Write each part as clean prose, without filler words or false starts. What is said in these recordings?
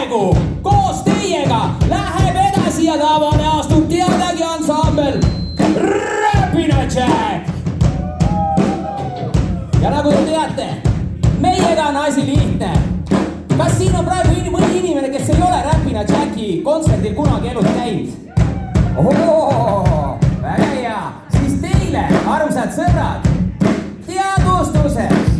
praegu koos teiega läheb edasi ja lavale astub teadagi ansambel Räpina Jack. Ja nagu te teate, meiega on asi lihtne. Kas siin on praegu mõni inimene, kes ei ole Räpina Jacki kontserdil kunagi elus käinud? Väga hea. Siis teile, armsad sõbrad, teadvustuseks.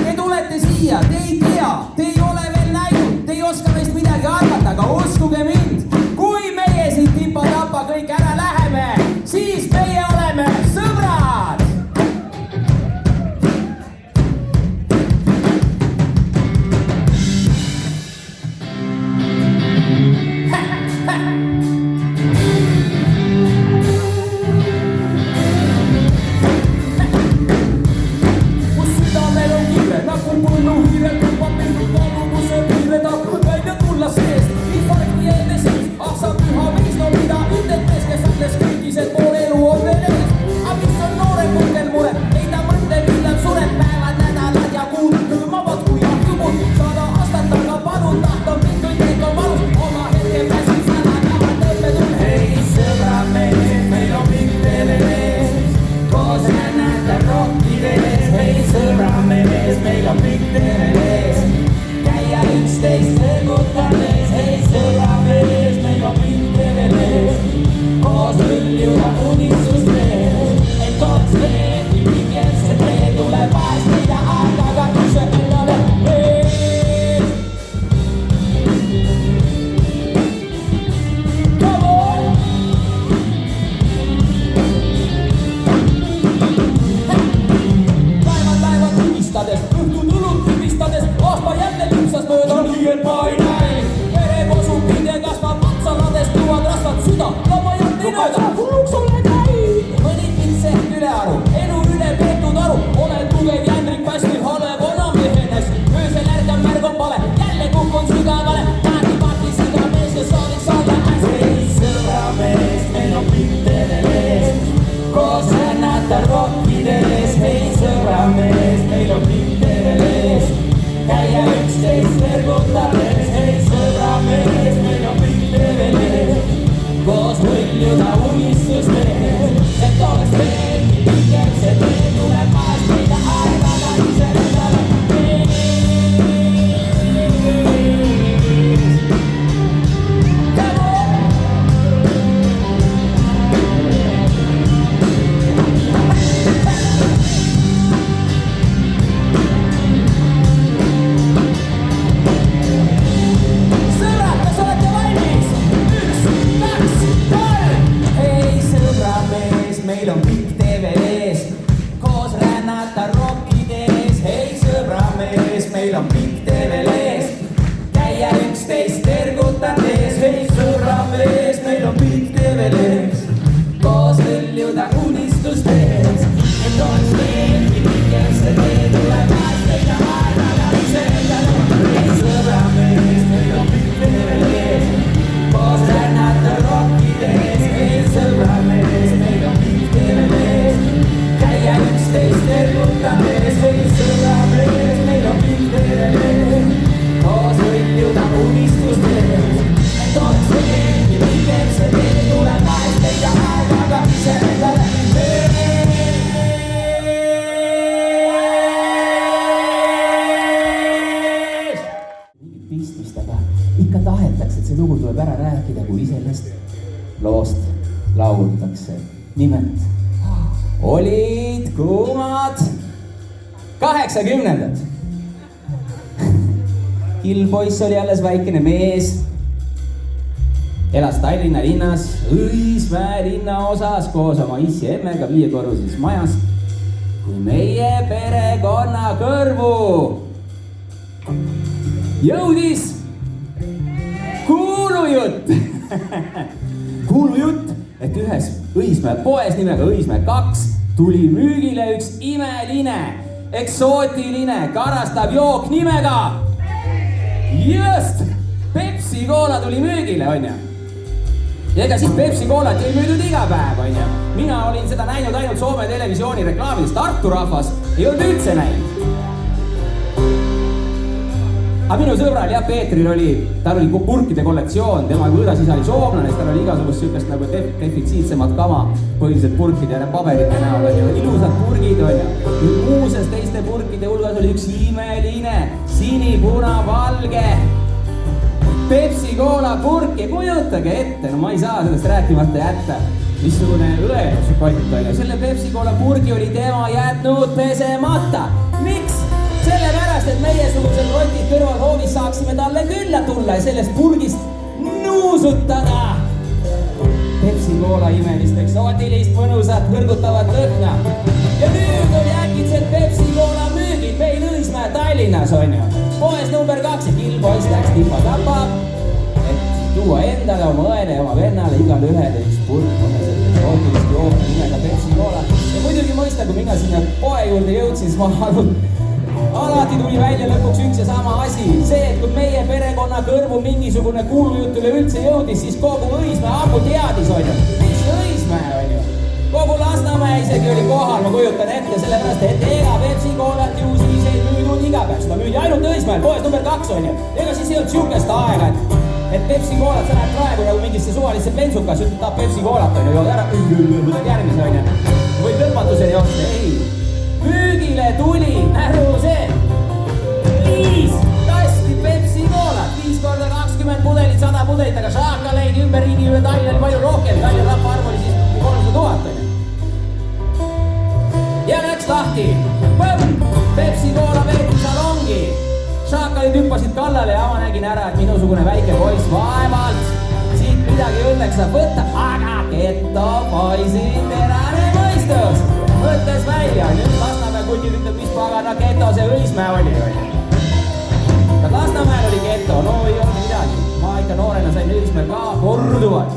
Te tulete siia, te ei tea, te ei ole veel näinud, te ei oska meist midagi arvata, aga uskuge mind, kui meie siit tipa-tapa kõik ära läheme, siis meie oleme sõbrad! Nimelt olid kuumad 80-ndad. Killpoiss oli alles väikene mees. Elas Tallinna linnas Õismäe linnaosas koos oma issi ja emmega 5-korruses majas. Kui meie perekonna kõrvu jõudis kuulujutt. Kuulujutt, et ühes Õismäe poes nimega Õismäe 2 tuli müügile üks imeline, eksootiline, karastav jook nimega just Pepsi Cola tuli müügile, onja. Ja ega siis Pepsi Colat ei müüdud iga päev, onja. Mina olin seda näinud ainult Soome televisiooni reklaamidest, Tartu rahvas ei olnud üldse näinud. aga minu sõbral jah, Peetril tal oli purkide kollektsioon, tema võõrasisa oli soomlane, siis tal oli igasugust sihukest nagu defitsiitsemat kama, põhiliselt purkide ja paberite näol on ju, ilusad purgid on ju. Muuseas teiste purkide hulgas oli üks imeline sinipunavalge Pepsi Cola purk ja kujutage ette, no ma ei saa sellest rääkimata jätta, missugune õeluskott on ju. Selle Pepsi Cola purgi oli tema jätnud pesemata. Miks? Sellepärast, et meiesugused rotid kõrval hoovis saaksime talle külla tulla ja sellest purgist nuusutada Pepsi Cola imelist, eksootilist, mõnusat, võrgutavat lõhna. Ja nüüd oli äkitselt Pepsi Cola müügid meil Õismäe Tallinnas on ju. Poes number 2 ja Killboys läks tipa-tapa, et tuua endale, oma õele ja oma vennale igale ühele üks purk mõneselt eksootilist jooki nimega Pepsi Cola. Ja muidugi mõista, kui mina sinna poe juurde jõudsin, siis ma arvan, alati tuli välja lõpuks üks ja sama asi. See, et kui meie perekonna kõrvu mingisugune kuulujutt üleüldse jõudis, siis kogu Õismäe ammu teadis on ju. Mis Õismäe on ju? Kogu Lasnamäe isegi oli kohal, ma kujutan ette, sellepärast, et ega Pepsi Colat ju siis ei müüdud igapäev. Seda müüdi ainult Õismäel, poes number 2 on ju. Ega siis ei olnud sihukest aega, et Pepsi Colat sa näed praegu nagu mingisse suvalisse bensukas, ütled tahab Pepsi Colat on ju, jood ära, võtad järgmise on ju. Võid lõpmatuseni joosta, ei. Müügile tuli, näru see, 5 kasti Pepsi Colat, 5 korda 20 pudelit, 100 pudelit, aga šaakaleid ümber riigi üle Tallinna oli palju rohkem, Tallinna rahvaarv oli siis 300 000. Ja läks lahti, Pepsi Cola veeti salongi, šaakalid hüppasid kallale ja ma nägin ära, et minusugune väike poiss vaevalt siit midagi õnneks saab võtta, aga Keto poisid terane mõistus mõttes välja, nüüd Lasnamäe kutid ütleb, mis pagana Keto see Õismäe oli. Kas Lasnamäel oli Keto? No ei olnud midagi. Ma ikka noorena sain Õismäel ka korduvalt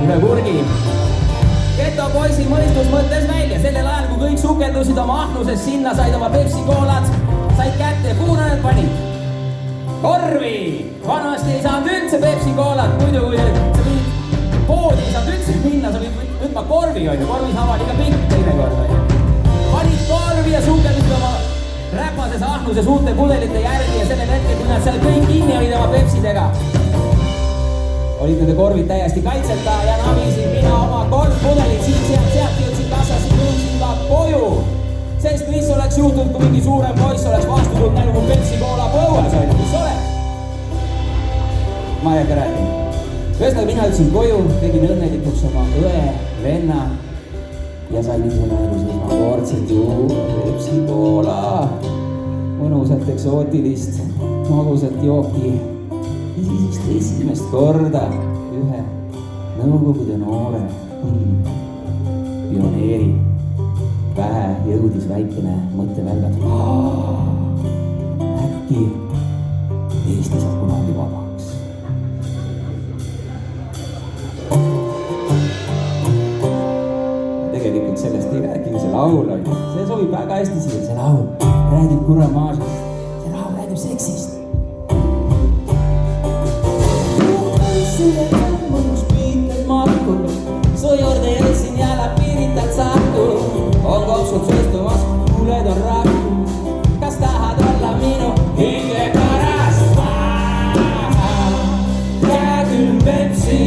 üle purgi. Keto poisi mõistus mõttes välja, sellel ajal kui kõik sukeldusid oma ahnuses sinna, said oma Pepsi Colat, said kätte ja kuhu nad panid? Korvi! Vanasti ei saanud üldse Pepsi Colat, muidu kui sa võid poodi ei saanud üldse minna, sa võid võtma korvi on ju, korvis avali ka pikk teinekord on ju. Panid korvi ja sukeldusid oma räpases ahnuses uute pudelite järgi ja sellel hetkel, kui nad seal kõik kinni olid oma Pepsidega, olid nende korvid täiesti kaitseta ja navisin mina oma 3 pudelit sealt jõudsin kassasse, jõudsin ka koju. Sest mis oleks juhtunud, kui mingi suurem poiss oleks vastu tulnud nälu kui Pepsi Cola põues on ju, mis oleks? Ma ei hakka rääkima. Ühesõnaga mina ütlesin koju, tegin õnnelikuks oma õe, venna ja sain ise elus esmakordselt juua Pepsi Cola, mõnusat eksootilist, magusat jooki ja siis vist esimest korda ühe Nõukogude noore pioneeri pähe jõudis väikene mõttevälgat. Äkki Eesti saab kunagi vabaks. Tegelikult sellest ei räägi, see laul on. See sobib väga hästi siia, see laul räägib kuramaasist, see laul räägib seksist. Mõnus piitled marku, su juurde jõudsin ja piiritad saku. On kopsud suistumas, kuuled on raku. Kas tahad olla minu hinge pärast? Jää küll Pepsi,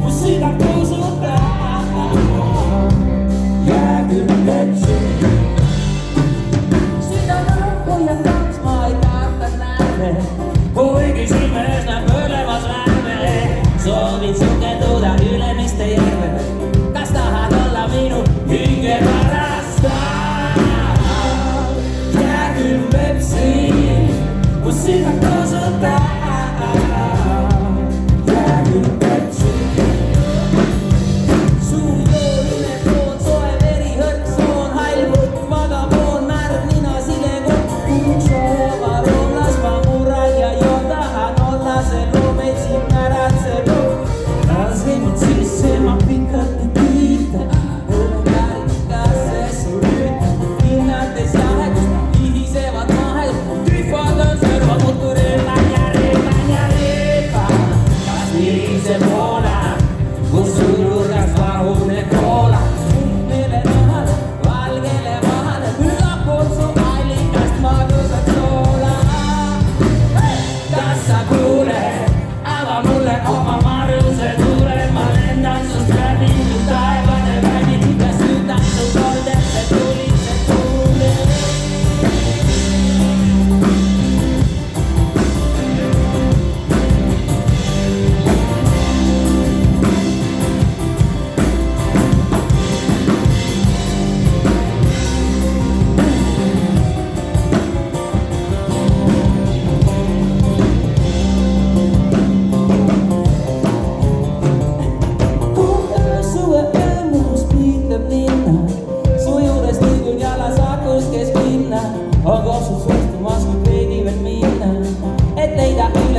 mu süda kuusutab. Jää küll Pepsi. Süda lõhku ja kaks, ma ei tahta näeme. Kuigi silmes näeb põlemas lähme. Soovin sukelduda Ülemiste järve. Kas tahad olla minu hinge pärast? Jää küll Pepsi, mu süda kuusutab. Jää küll Pepsi. Suu jooline toon, soe veri hõrksoon, hall võtt, vagaboon, märg, nina, sile kott. Soova roolas ma murran ja joon tahan olla see loo, metsin märatseb.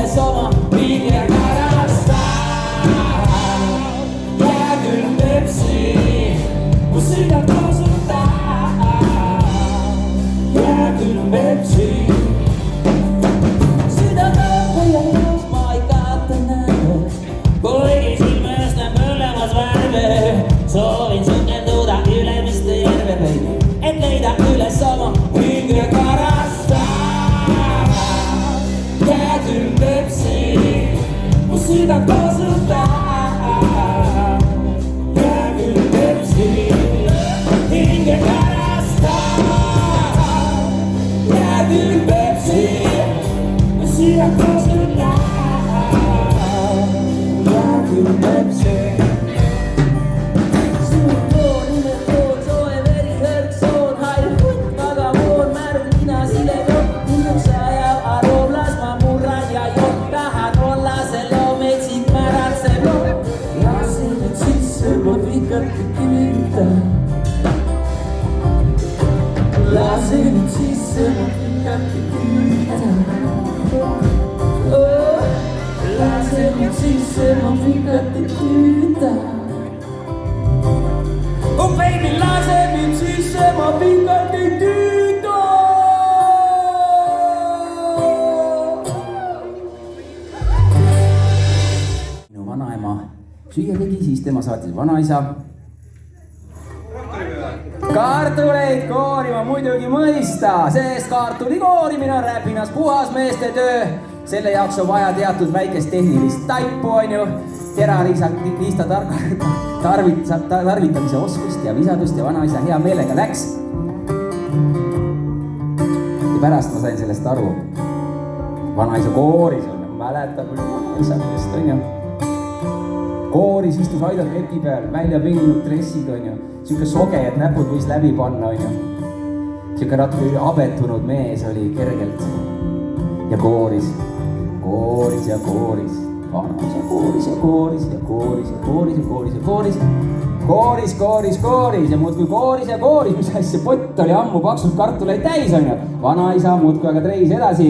üles oma pinge karasta. Jää küll Pepsi, mu süda kasutab. Jää küll Pepsi. Süda tõmbab ja joos ma ei kaota näe. Kuigi silmes näeb mõlemas värve. Soovin sukelduda Ülemiste järve peale, et leida üles oma pinge karasta. Jää küll Pepsi, mu süda kasutab. Jää küll Pepsi, hinge karasta. Jää küll Pepsi, mu süda kasutab. Jää küll Pepsi. Lasin nyt sisse mun pikatti kyytä. Lasin nyt sisse mun pikatti kyytä. Oh baby, lasin nyt sisse mun pikatti kyytä. Minu vanaema süüa tegi, siis tema saatis vanaisa kartuleid koorima muidugi mõista, sest kartuli koorimine on räpinas puhas meeste töö. Selle jaoks on vaja teatud väikest tehnilist taipu, on ju, terariista tarvitamise oskust ja visadust ja vanaisa hea meelega läks. Ja pärast ma sain sellest aru. Vanaisa kooris on, mäletab isakest, on ju. Kooris istus aidad lepi peal, välja veninud dressid, on ju. Siuke soge, et näpud võis läbi panna, on ju. Siuke natuke abetunud mees oli kergelt. Ja kooris. Kooris ja kooris. Vanaisa kooris ja kooris ja kooris ja kooris ja kooris ja kooris. Kooris, kooris, kooris ja muudkui kooris ja kooris. Mis asja, pott oli ammu paksult kartuleid täis, on ju. Vanaisa muudkui aga treis edasi.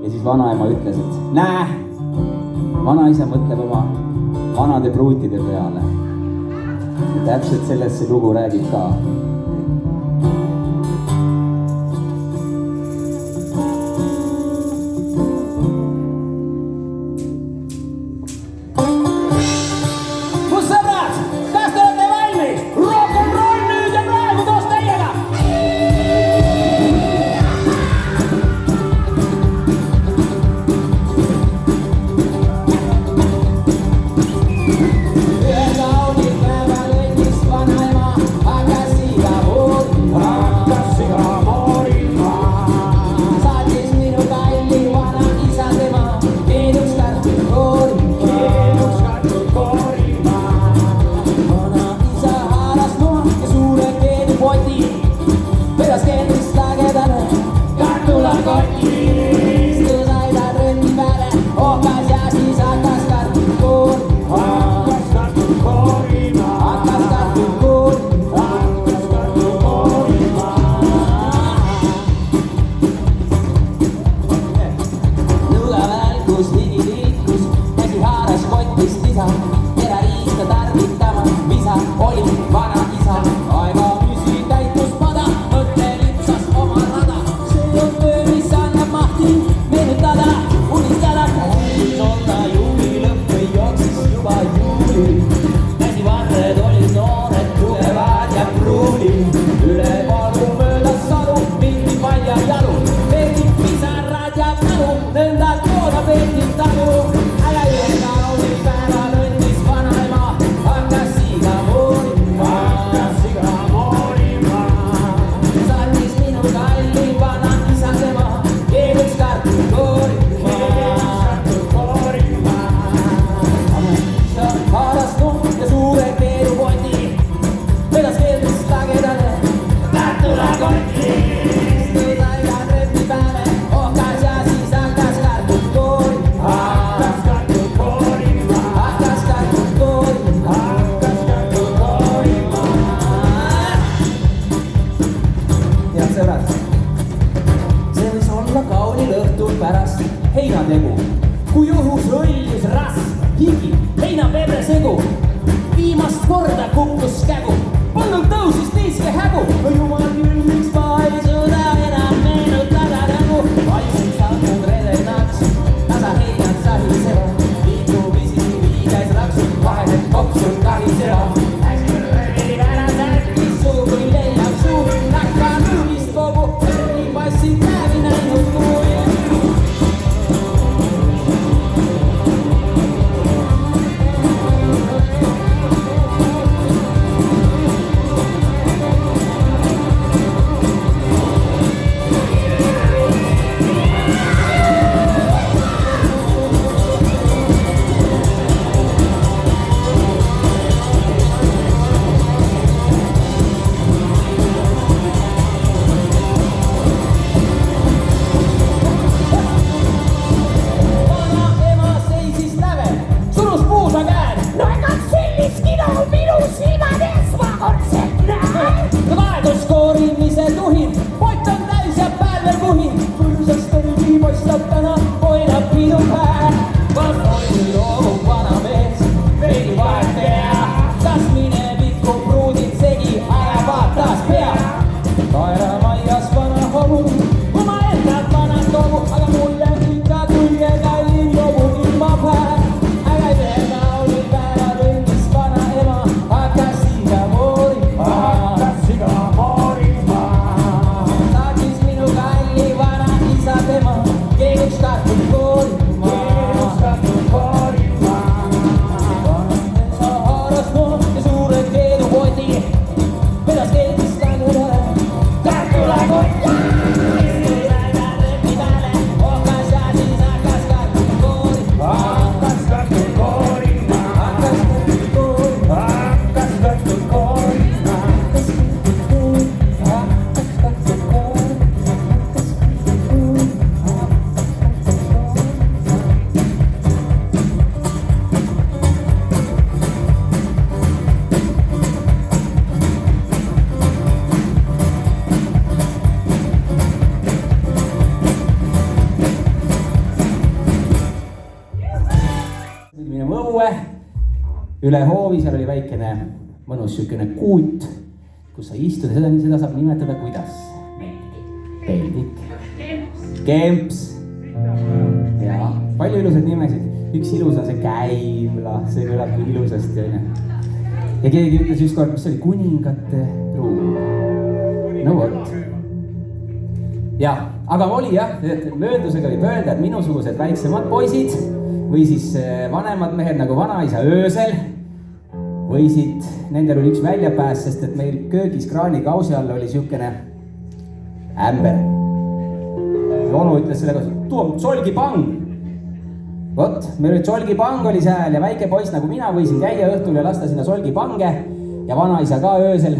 Ja siis vanaema ütles, et näe. Vanaisa mõtleb oma vanade pruutide peale. Ja täpselt sellest see lugu räägib ka. Mu sõbrad, kas te olete valmis? Rock and roll nüüd ja praegu koos teiega! Ühe kaunil päeval võttis vanaema aga siga kui õhus õilis rasv, higi, heinapebre segu. Viimast korda kukkus kägu, põllul tõusis niiske hägu. No jumal küll, miks ma ei suuda enam meenutada nägu. Vaikselt saanud redennaks, tasa heinad sahisevad. Liikumisi viides raksud, vaheselt kopsud kahisevad. Hästi ära särkis suu, kui leiab suu. Nakka nõvist kogu, nii passi kävi näinud kui. Üle hoovi, seal oli väikene mõnus sükene kuut, kus sa istud ja seda saab nimetada kuidas? Peldik. Kemps. Ja, palju ilusaid nimesid. Üks ilus on see Käimla, see kõlab nii ilusasti. Ja keegi ütles ükskord, mis oli kuningate ruum. No vot. Ja, aga oli jah, mööndusega võib öelda, et minusugused väiksemad poisid või siis vanemad mehed nagu vanaisa öösel võisid, nendel oli üks väljapääs, sest et meil köögis kraanikausi all oli siukene ämber. Onu ütles sellega, too solgipang. Vot, meil oli solgipang oli seal ja väike poiss nagu mina võisin käia õhtul ja lasta sinna solgipange ja vanaisa ka öösel.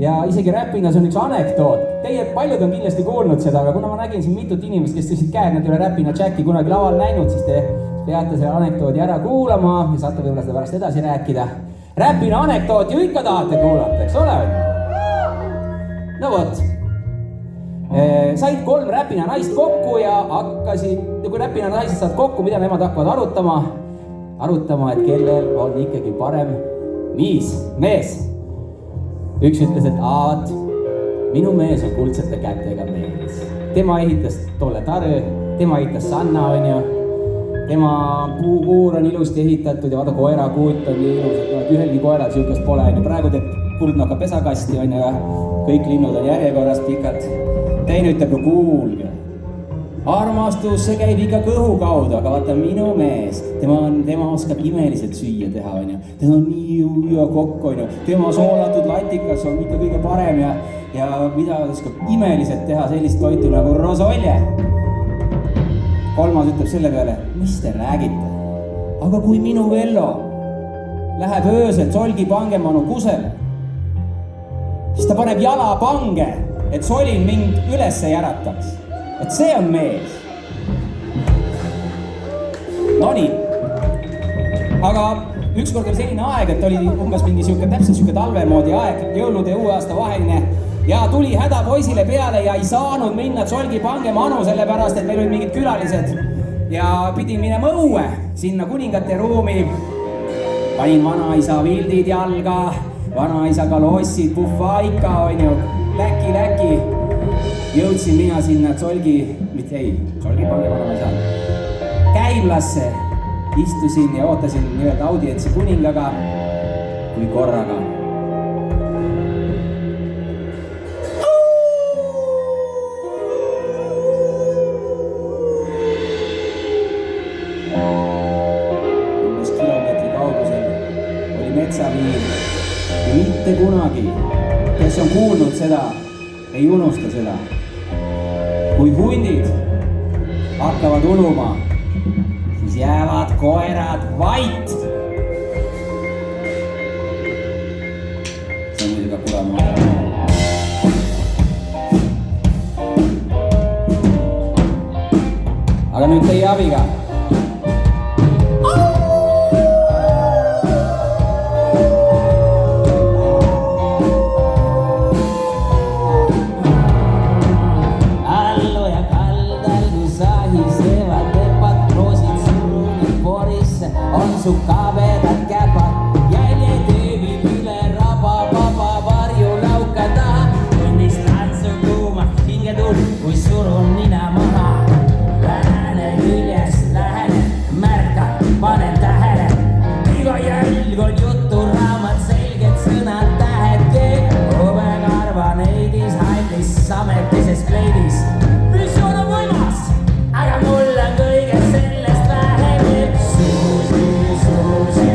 Ja isegi räpinas on üks anekdoot. Teie paljud on kindlasti kuulnud seda, aga kuna ma nägin siin mitut inimest, kes tõsid käed, nad ei ole räpina Jacki kunagi laval näinud, siis te peate selle anekdoodi ära kuulama ja saate võib-olla seda pärast edasi rääkida. Räpina anekdoot ju ikka tahate kuulata, eks ole? No vot. Said 3 räpina naist kokku ja hakkasid, kui räpina naised saad kokku, mida nemad hakkavad arutama, et kellel on ikkagi parem mees. Üks ütles, et vaat, minu mees on kuldsete kätega mees. Tema ehitas tolle tarõ, tema ehitas sanna, on ju. Tema puukuur on ilusti ehitatud ja vaata koerakuut on nii ilus, et ühelgi koeral siukest pole. Praegu teeb kuldnaka pesakasti, on ju, kõik linnud on järjekorras pikalt. Teine ütleb, kuulge. Armastus, see käib ikka kõhu kaudu, aga vaata minu mees, tema oskab imeliselt süüa teha, on ju. Tema on nii hea kokk, on ju. Tema soolatud latikas on ikka kõige parem ja mida oskab imeliselt teha sellist toitu nagu rosolje. Kolmas ütleb selle peale, mis te räägite? Aga kui minu Vello läheb öösel solgipange manu kusele, siis ta paneb jala pange, et solin mind üles ei ärataks. Et see on mees. Nonii. Aga ükskord oli selline aeg, et oli umbes mingi täpselt siuke talvemoodi aeg, jõulude ja uue aasta vaheline. Ja tuli häda poisile peale ja ei saanud minna solgipange manu, sellepärast, et meil olid mingid külalised. ja pidin minema õue sinna kuningate ruumi. panin vanaisa vildid jalga, vanaisa kalossid, puhvaika, onju, läki. jõudsin mina sinna Tsolgi, mitte ei, Tsolgi pange vanaisa, käimlasse. istusin ja ootasin nii-öelda audientsi kuningaga, kui korraga metsaviir ja mitte kunagi, kes on kuulnud seda, ei unusta seda. kui hundid hakkavad uluma, siis jäävad koerad vait. see on muidugi ka Kuramaa. aga nüüd teie abiga. su kabedad käpad, jäljed ööbib üle raba, vaba varju laukada. Õnnist tantsu kuuma hingetuul, kui surun nina maha. Lääne küljest lähenen, märkan, panen tähele. iga jälg on juturaamat, selged sõnad, tähed, keel. Hobekarva neidis, hallis, sametises kleidis. Missioon on võimas, aga mul on kõigest sellest vähem. Suus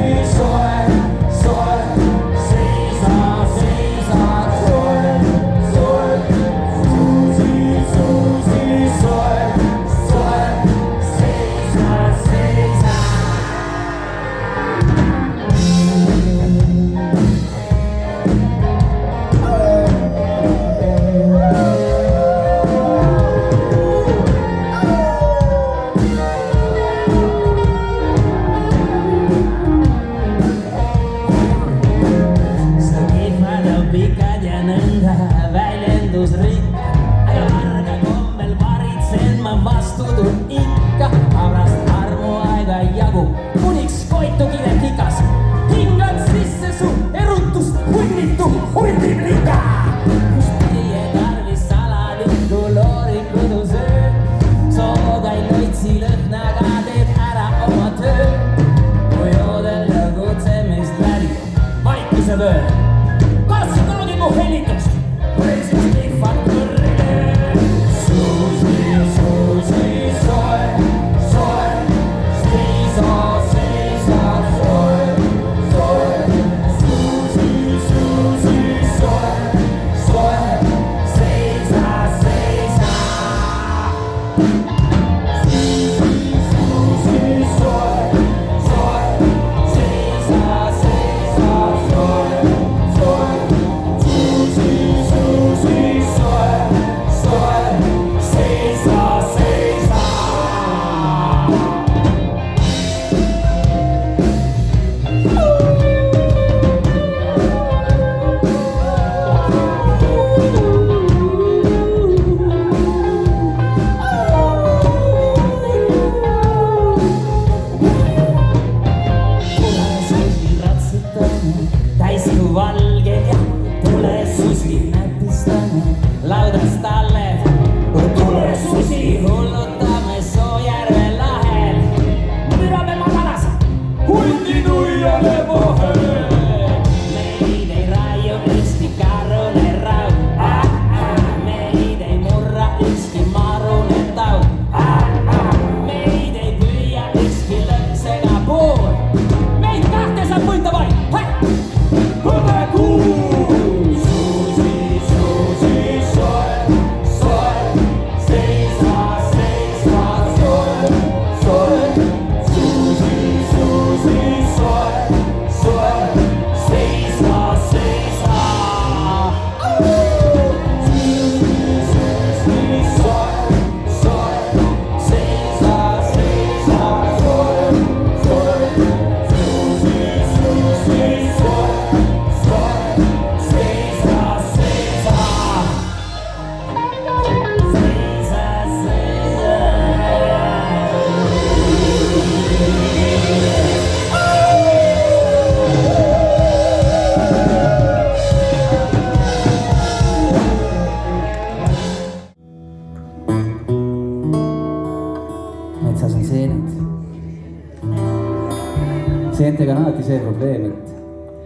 seentega on alati see probleem, et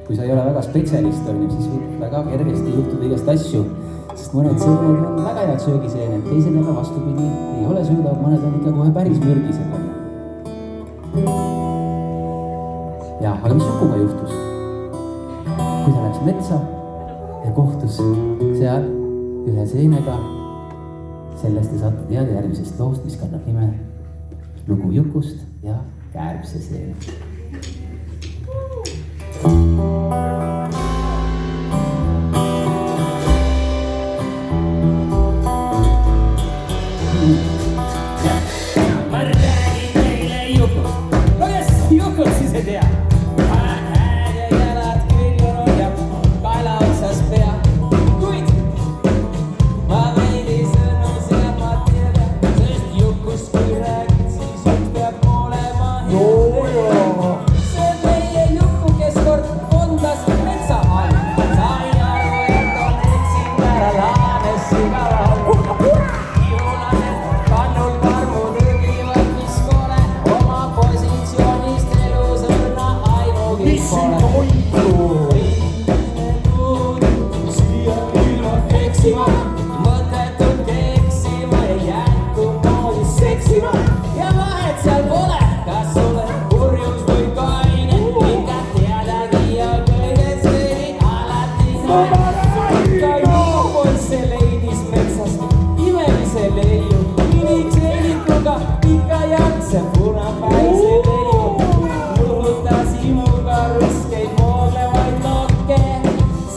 kui sa ei ole väga spetsialist, siis võib väga kergesti juhtuda igast asju. Sest mõned seened on väga head söögiseened, teised jälle vastupidi ei ole söödavad, mõned on ikka kohe päris mürgised. Ja, aga mis Jukuga juhtus? Kui ta läks metsa ja kohtus seal ühe seenega, sellest te saate teada järgmisest loost, mis kannab nime Lugu Jukust ja kärbse seen. Ma räägin teile Jukust. No kes Jukust siis ei tea? Hääd ja jalad küll on ja kaela otsas pea. Kuid ma veidi sõnu sealt ma teada, sest Jukust kui räägid, siis jutt peab olema hea. See on meie Juku, kes kord kondas metsa all. Sain aru, et on eksinud ära laanes sigala. Mõttetult keksima ja jätkumoodi seksima. Ja vahet seal pole, kas sulle purjus või kaine. Ikka teadagi ja kõiged sõid alati naine. Ka Jukupoisse leidis metsas imelise leiu. Inikseelikuga ikka jakse punapäise leiu. Nuhutas imuga ruskeid vooglevaid nokke.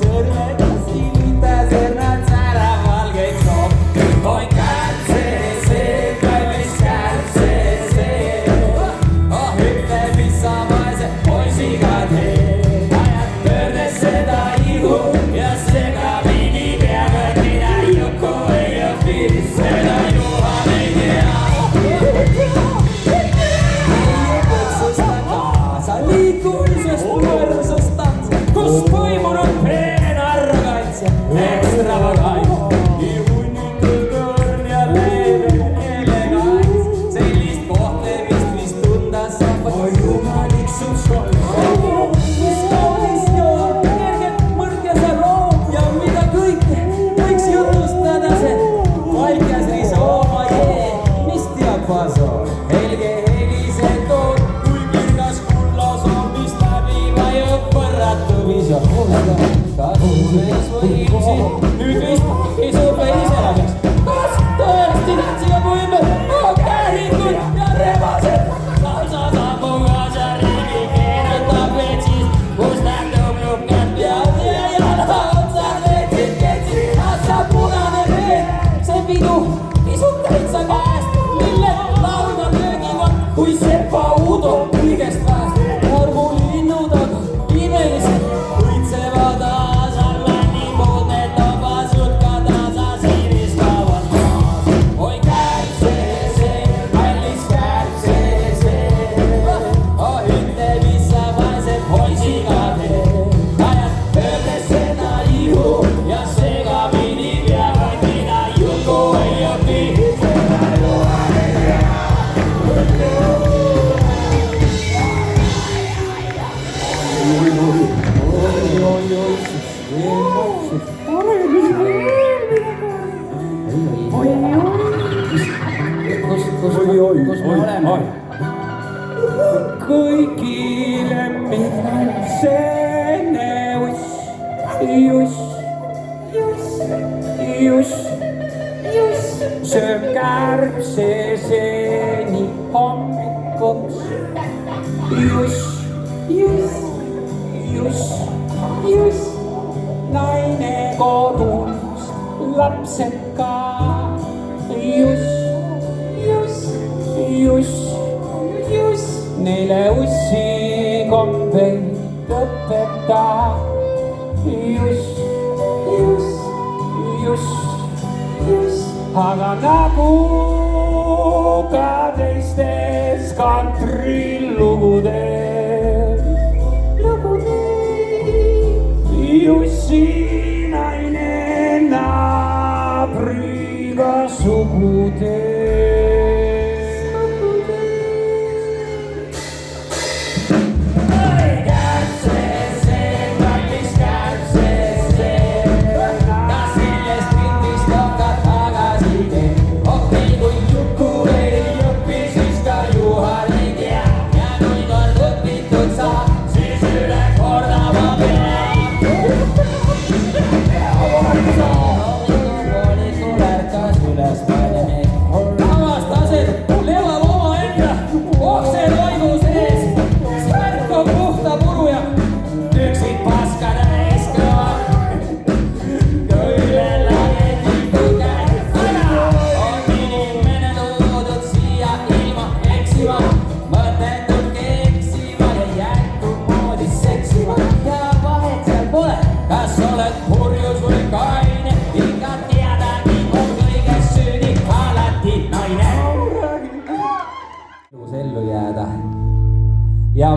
Sõrmetas ilitas ennad säravalgeid sokke. Oi kärbse see, kallis kärbse see. Oh ütle, mis sa vaese poisiga teed. Ajad pöördes seda ihu ja segamini peab, et mida Juku ei õpi. Seda Juhan ei tea. Võtsustan kaasa liikumisest võrsust tants, kus põimunud peen arrogants ja ekstravagants. Nii hunnitud õrn ja leebe elegants. Sellist kohtlemist, mis tunda saab, oi jumalik su šolk. Mis kaunis joon, kergelt mõrkes ja room ja mida kõike võiks jutustada see valkas risooma jee. Mis diapasoon, helge helise toon, kui kirgas kullas on, mis läbi vajub põrratu visioon. Kas võis või ilmsi, nüüd vist kisub veis elamiseks. Kas tõesti tantsiga kui ümber, kärikud ja rebased. Lausa sabu kaasa riigi keerutab vetsis, kus nähtub nukkad pead ja jala otsad vetsid ketsid. Assa punane veen, see pidu kisub täitsa käest, mille laulda löögivad, kui sepa Udo kõigest väest. Armulinnud aga imelised võitsevad aasal, nii mood need tabasud ka tasa siiristavad maas. Oi kärbse see, kallis kärbse see. Oh ütle, mis sa vaese poisiga teed. Ajad pöördes seda ihu ja segamini peab, et mida Juku ei õpi. Seda Juhan ei tea. Kus me oleme? Kõigile meil seene uss, sööb kärbse seeni hommikuks. Naine kodus, lapsed ka. Neile ussi kombeid õpeta. Aga nagu ka teistes kantrilugudes. Jussi naine naabriga sugudes. ja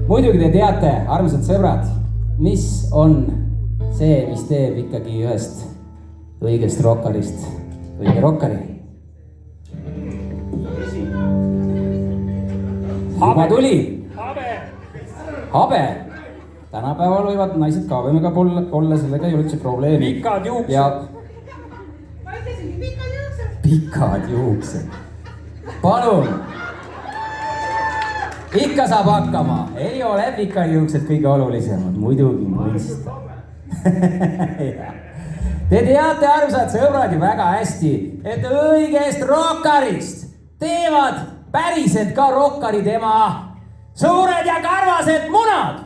muidugi te teate, armsad sõbrad, mis on see, mis teeb ikkagi ühest õigest rokkarist õige rokkari. Juba tuli. Habe. Tänapäeval võivad naised ka võimega olla, sellega ei ole üldse probleemi. Pikad juuksed. Ja... Ma ütlesingi pikad juuksed. Pikad juuksed. Palun. Ikka saab hakkama. Ei ole pikad juuksed kõige olulisemad. Muidugi mõista. Te teate, armsad sõbrad, ju väga hästi, et õigest rokkarist teevad päriselt ka rokkari tema suured ja karvased munad.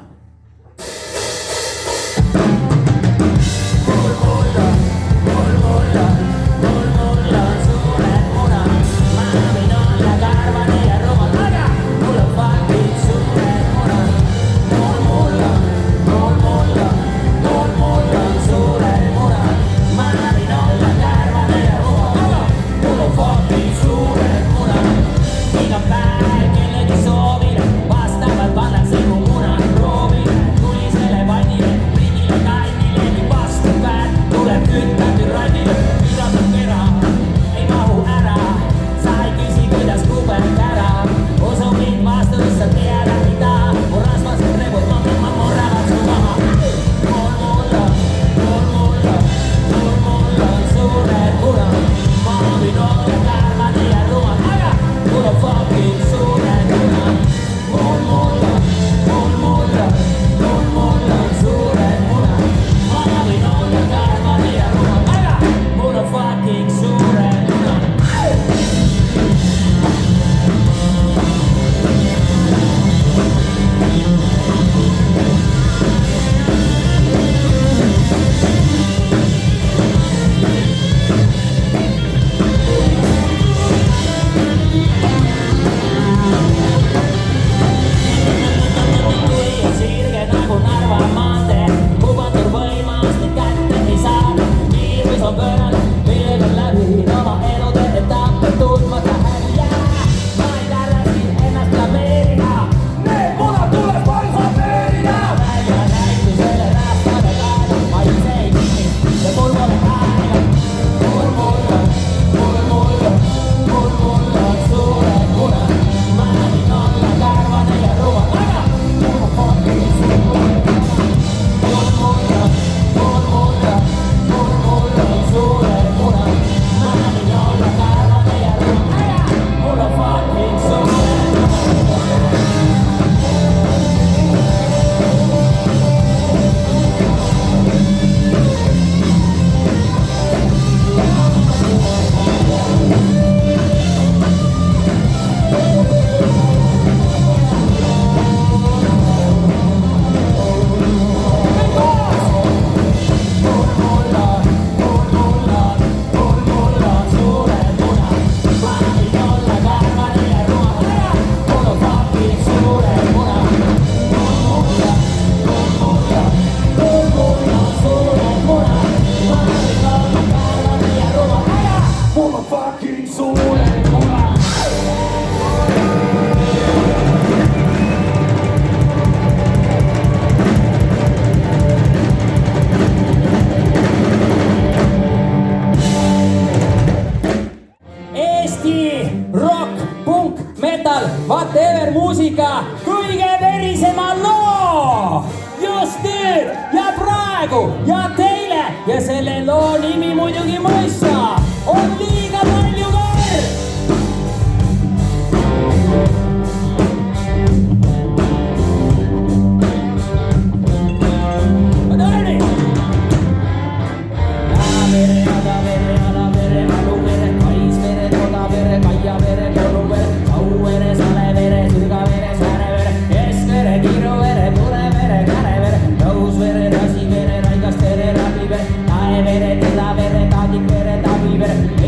Whatever muusika kõige verisema loo just nüüd ja praegu ja teile ja selle loo nimi muidugi mõista on liiga palju verd.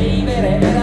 Ei vere,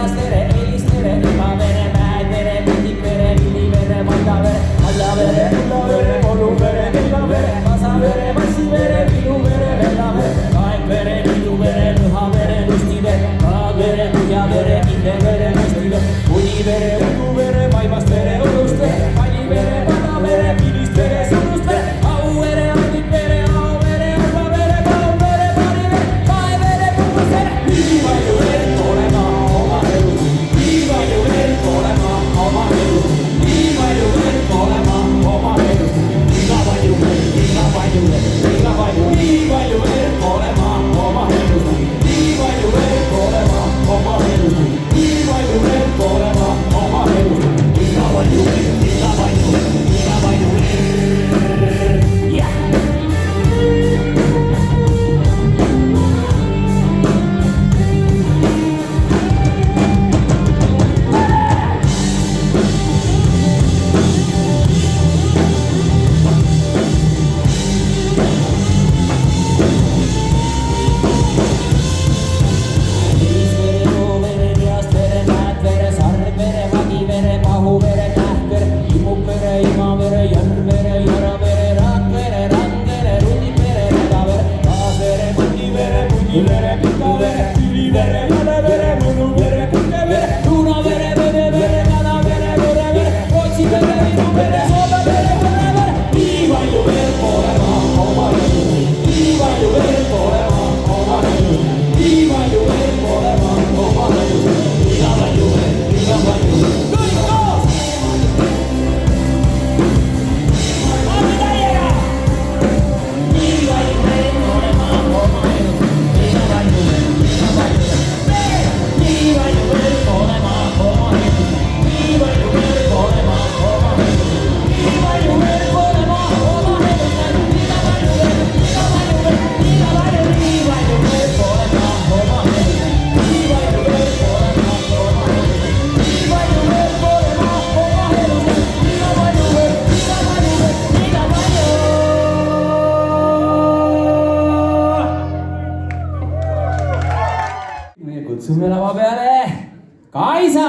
Kaisa!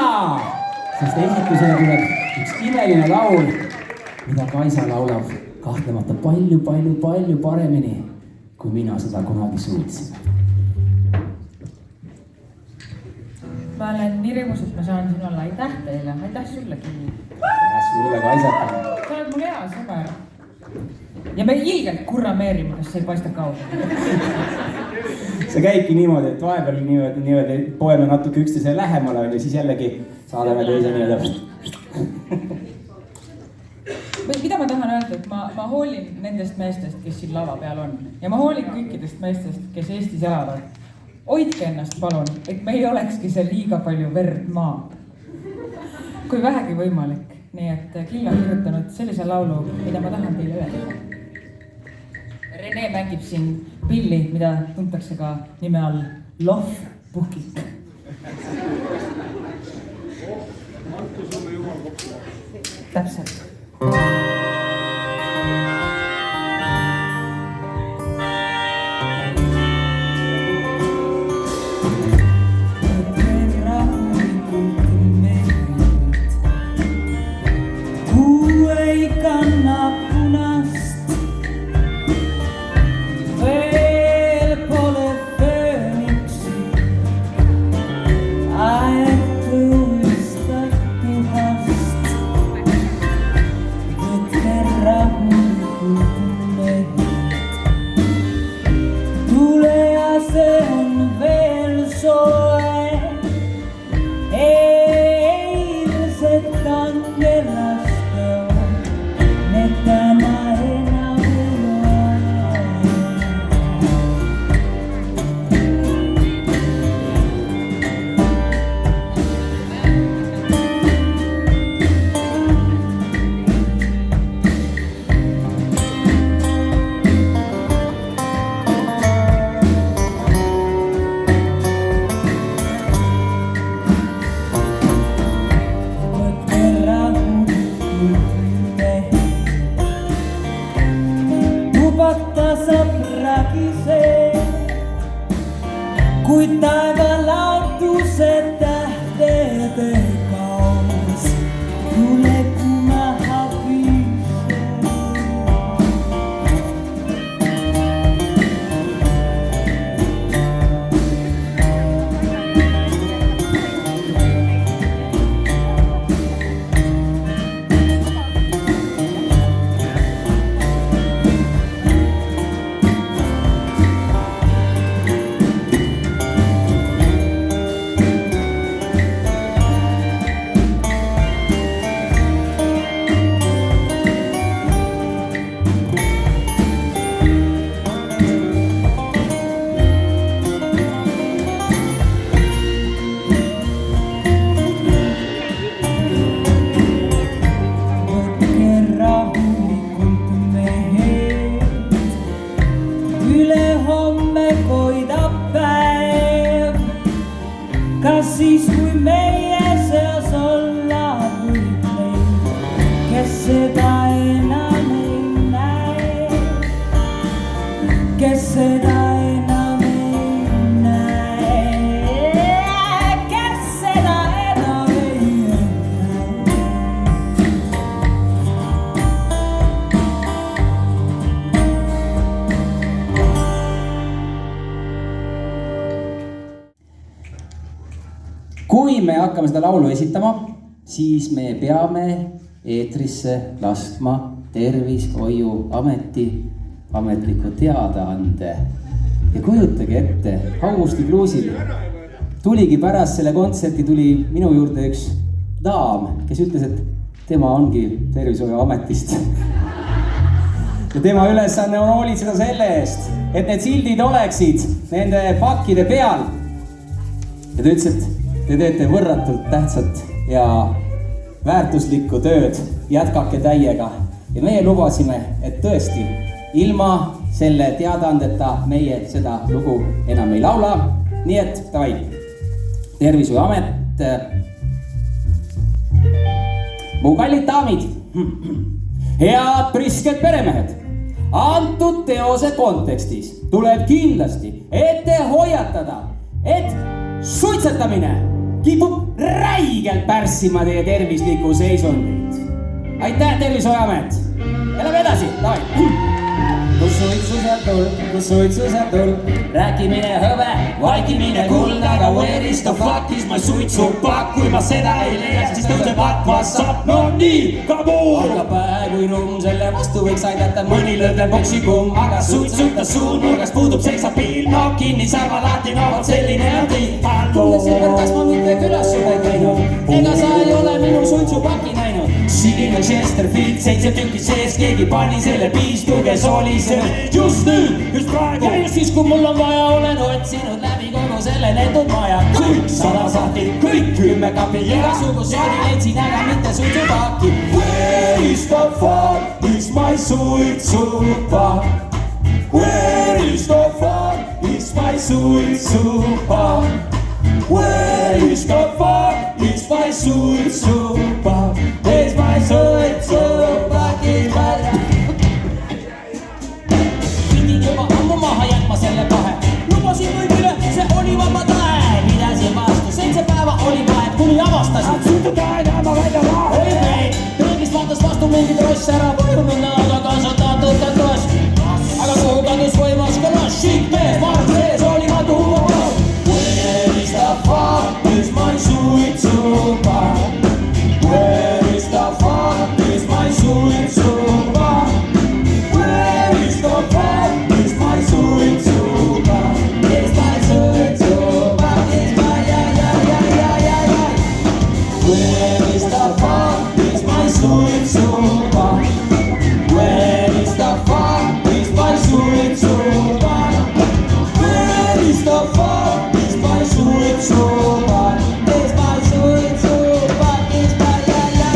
Sest esitusele tuleb üks imeline laul, mida Kaisa laulab kahtlemata palju paremini, kui mina seda kunagi suutsin. Ma olen nii rõõmus, et ma saan siin olla. Aitäh teile, aitäh sullegi. Sulle Kaisata. Sa oled mul hea sõber. Ja me ilgelt kurrameerime, kas see ei paista kaudu. See käibki niimoodi, et vahepeal niimoodi poeme natuke üksteise lähemale ja siis jällegi saadame teise niimoodi. Mida ma tahan öelda, et ma hoolin nendest meestest, kes siin lava peal on. Ja ma hoolin kõikidest meestest, kes Eestis elavad. Hoidke ennast palun, et me ei olekski see liiga palju verd maa. Kui vähegi võimalik. Nii et Kill on kirjutanud sellise laulu, mida ma tahan teile öelda. Rene mängib siin pilli, mida tuntakse ka nime all Lohvpukik. Täpselt. Kui me hakkame seda laulu esitama, siis me peame eetrisse laskma Tervishoiuameti ametliku teadaande. Ja kujutage ette, Augusti Kruusil tuligi pärast selle kontserti tuli minu juurde üks daam, kes ütles, et tema ongi Tervishoiuametist. Ja tema ülesanne on hoolitseda selle eest, et need sildid oleksid nende pakkide peal. Ja ta ütles, et te teete võrratult tähtsat ja väärtuslikku tööd, jätkake täiega. Ja meie lubasime, et tõesti, ilma selle teadaandeta meie seda lugu enam ei laula. Nii et, davai, Tervishoiuamet. Mu kallid daamid, head prisked peremehed, antud teose kontekstis tuleb kindlasti ette hoiatada, et suitsetamine kipub räigelt pärssima teie tervislikku seisundit. Aitäh, Tervishoiamet! Ja lähme edasi, davai! Kus suitsu sealt tuleb, rääkimine hõbe, vaikimine kuld, aga where is the fuck is my suitsupakk, kui ma seda ei leia, siis tõuseb WhatsApp, no nii, kaboom! Algab pähe kui rumm, selle vastu võiks aidata mõni lõdve poksikumm, aga suitsuta suunurgas puudub seksab piil, no kinni saab alati, no vot selline on tiim. Kuule Silver, kas ma mitte külas sulle käinud, ega sa ei ole minu suitsupaki näinud? Sinine Chesterfield, 7 tükki sees, keegi pani selle piistuge soolis. Just nüüd, just praegu ja just siis, kui mul on vaja, olen otsinud läbi kogu selle netud maja. Kõik 100 sahtit, kõik 10 kapi, igasugust saadi leidsin, aga mitte suitsupaki. Where is the fuck is my suitsupakk? Where is the fuck is my suitsupakk? Where is the fuck is my suitsupakk? Is my suitsupakk, is my... Maha jätma selle kahe. Lubasin kõigile, see oli vaba tae. Pidasin vastu, 7 päeva oli vahet, kuni avastasin. Suutu tae näema välja vahe. Oli meid, peeglist vaatas vastu mingi tross ära. Võirunud näoga kasvatatud ka tross. Aga kuhu kadus võimas kõlas. Shit mees, mark sees oli matu huva. Where is the fuck is my suitsupakk? Where is the fuck is my suitsupakk? Where is the fuck is my suitsupakk? Is my suitsupakk, is my ja. Where is the fuck is my suitsupakk? Where is the fuck is my suitsupakk? Where is the fuck is my suitsupakk? Is my suitsupakk, is my ja.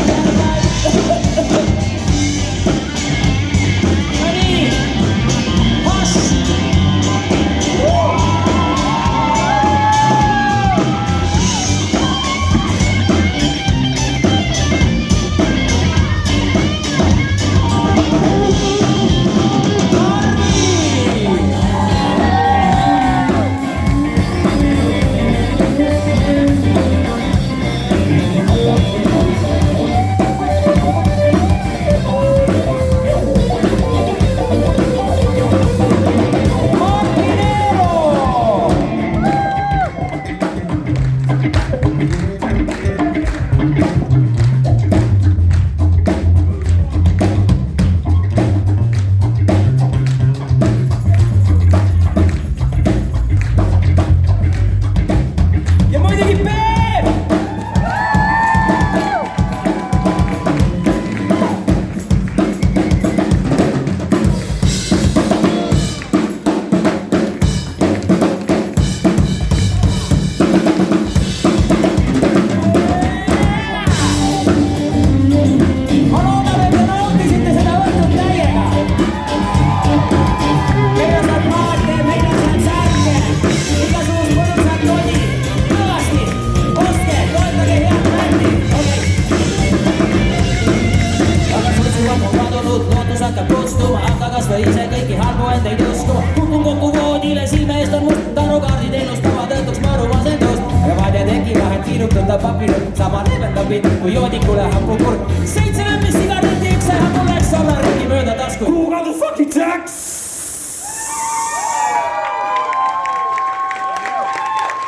Sama leevendab mind, kui joodikule hakkub kurk. 7 lämmis sigareti, üks läheb mul läks olla ringi mööda tasku. Kuhu kadus fucking tracks?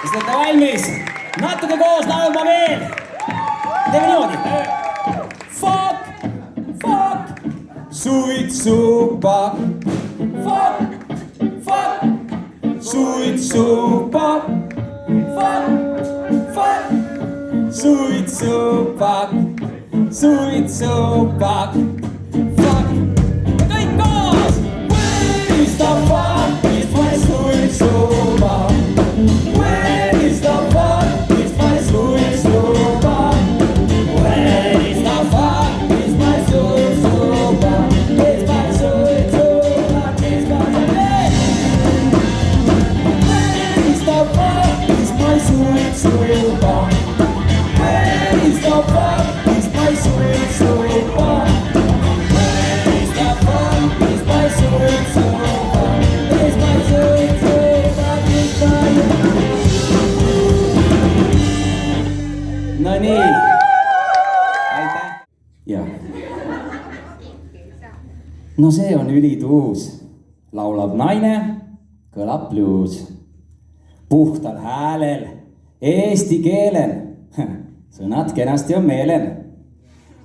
Kas te olete valmis? Natuke koos laulma veel. Teeme niimoodi. Fuck, suitsupakk. Fuck, suitsupakk. Fuck, suitsupakk. Suitsupakk. Fuck. Ja kõik koos! Where is the fuck is my suitsupakk? Where is the fuck is my suitsupakk? Where is the fuck is my suitsupakk? Is my suitsupakk, is my Where is the fuck is my suitsupakk? Where is the fuck is my suitsupakk? no see on ülituus, laulab naine, kõlab bluus. Puhtal häälel, eesti keelen, sõnad kenasti on meelen.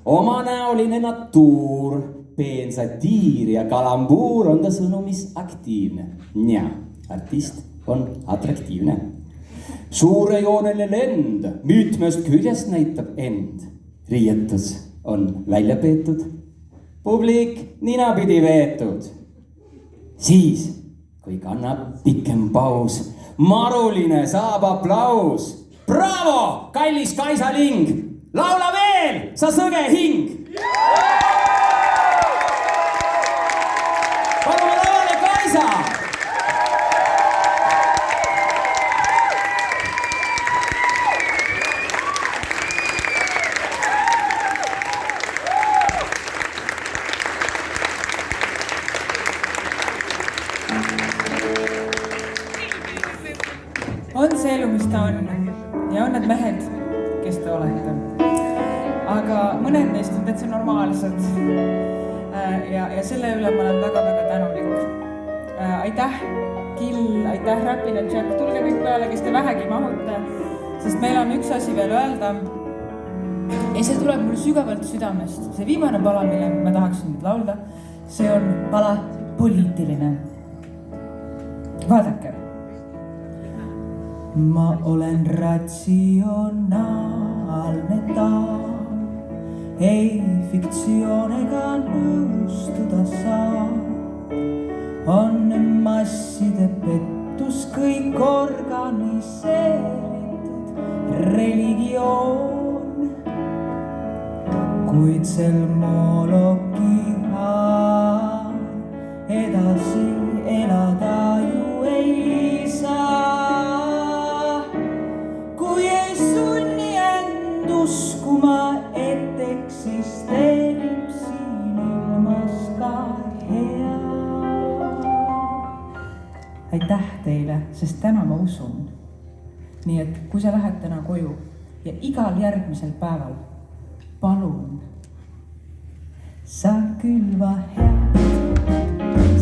Omanäoline natuur, peen satiir ja kalambuur on ta sõnumis aktiivne. Ja, artist on atraktiivne. Suurejooneline lend, mitmest küljest näitab end. Riietus on välja peetud, publik ninapidi veetud. Siis, kui kannab pikem paus, maruline saab aplaus. Bravo, kallis Kaisa Ling! Laula veel, sa sõge hing! Palume lavale Kaisa! On see elu, mis ta on ja on need mehed, kes te olete. Aga mõned neist on täitsa normaalsed ja selle üle ma olen väga-väga tänulik. Aitäh, Kill, aitäh, Räpin ja Jack, tulge kõik peale, kes te vähegi mahute, sest meil on üks asi veel öelda. Ja see tuleb mul sügavalt südamest. See viimane pala, mille ma tahaksin nüüd laulda, see on pala poliitiline. Vaadake. Ma olen ratsionaalne taam, ei fiktsioon ega nõustuda saa. On masside pettus, kõik organiseeritud religioon. Kuid sel moologi edasi elada ju ei saa. Uskuma, et eksisteerib siin ilmas ka hea. Aitäh teile, sest täna ma usun. Nii et kui sa lähed täna koju ja igal järgmisel päeval, palun, sa külva head,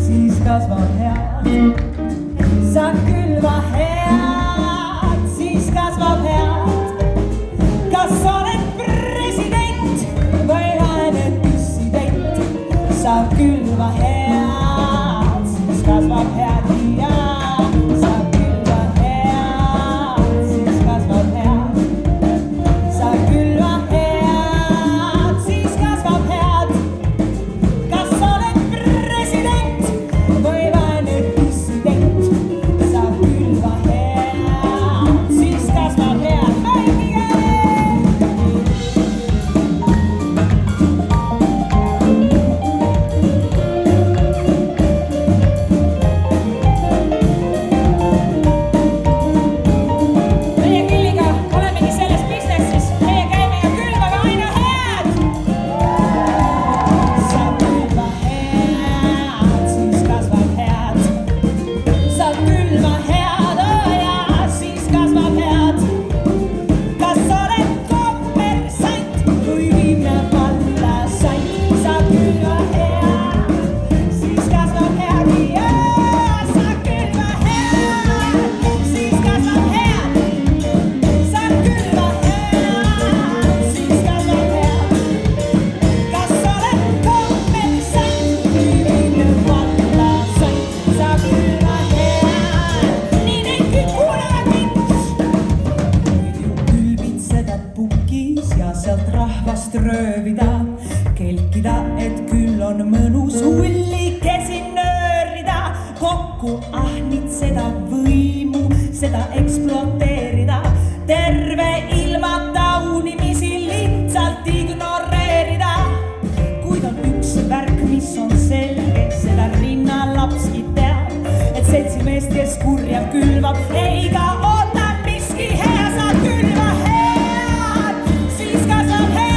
siis kasvab head. Sa külva head, siis kasvab head. Kas oled president või ained dissident? Sa külva head, siis kasvab head ja sa külva head, siis kasvab head. Sa külva head, siis kasvab head. Kas oled president või ained dissident? Sa külva head, siis kasvab head. Röövida, kelkida, et küll on mõnus ullikesi nöörida, kokku ahnitseda võimu, seda eksploateerida, terve ilma taunimisi lihtsalt ignoreerida. Kuid on üks värk, mis on selge, seda rinnalapski teab, et seltsimeest, kes kurjab külvab, ei ka oota miski hea, sa külva head, siis kasvab head.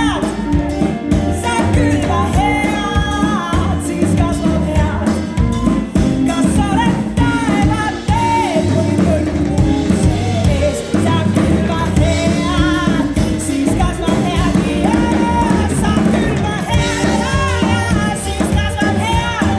Külva head, siis kasvab head. Kas oled taevateel või võrguse eest? Sa külva head, siis kasvab head. Ja sa külva head, siis kasvab head.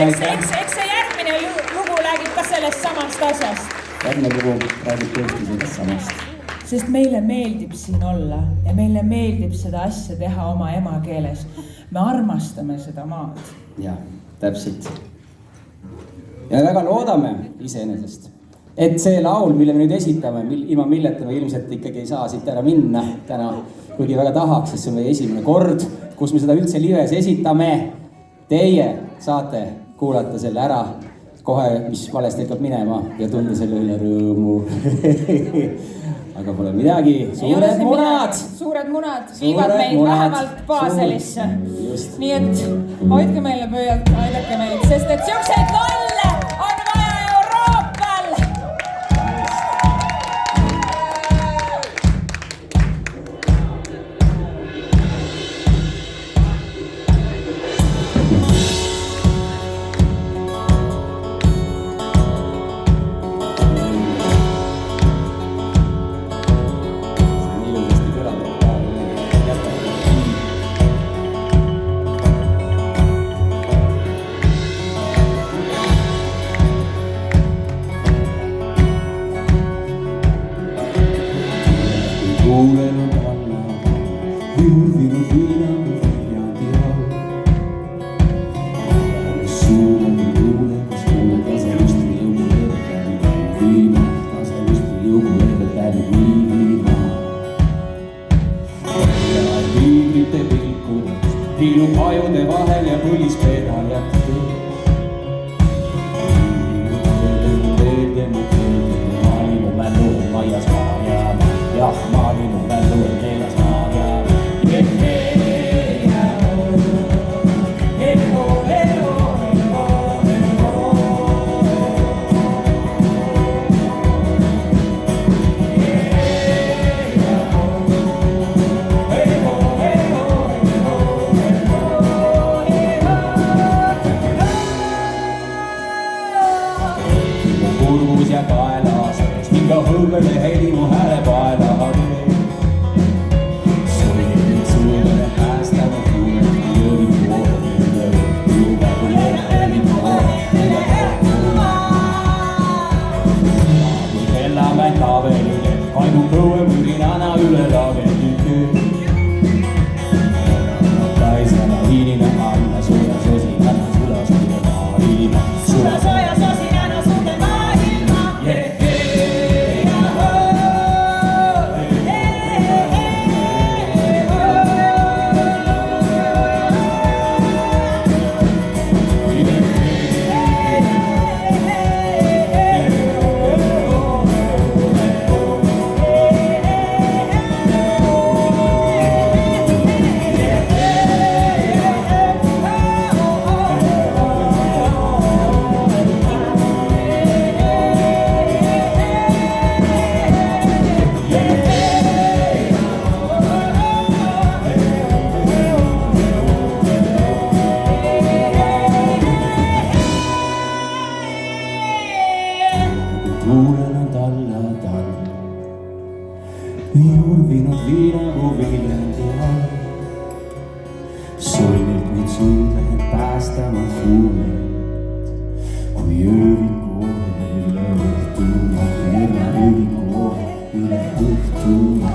eks see järgmine lugu räägib ka sellest samast asjast. Järgmine lugu räägib tõesti sellest samast. Sest meile meeldib siin olla ja meile meeldib seda asja teha oma emakeeles. Me armastame seda maad. Jah, täpselt. Ja väga loodame iseenesest, et see laul, mille me nüüd esitame, ilma milleta me ilmselt ikkagi ei saa siit ära minna täna, kuigi väga tahaks, sest see on meie esimene kord, kus me seda üldse lives esitame. Teie saate kuulata selle ära kohe, mis valesti hakkab minema ja tunda selle üle rõõmu. Aga pole midagi, suured munad viivad meid vähemalt Baselisse. Nii et hoidke meile pöölt, aidake meid, sest et siukseid kolle on vaja Euroopal. Hiilub ajude vahel ja põlis pedal jätkub. Maalinu mällu on maias maa jääma. Jah, maalinu mällu on meeles maa jääma. Ja kaela sees, minga hõõgele helinu hääle paela harjee. Soovin sulle päästama kuule, jõviku oodele, juba kuule, jõviku oodele. Kui kellamäng kavelile, aimu kõue mürinana üle lagenike. Kaisana hiinina alla, suure sosinana, sula suure maailma. Sula soja sosinana, suure maailma. Tuulen on tall. Jurvinud viinagu Viljandi all. Solmilt mind suulen päästama huulet. Kui ööviku üle õhtuna, üle õhtuna.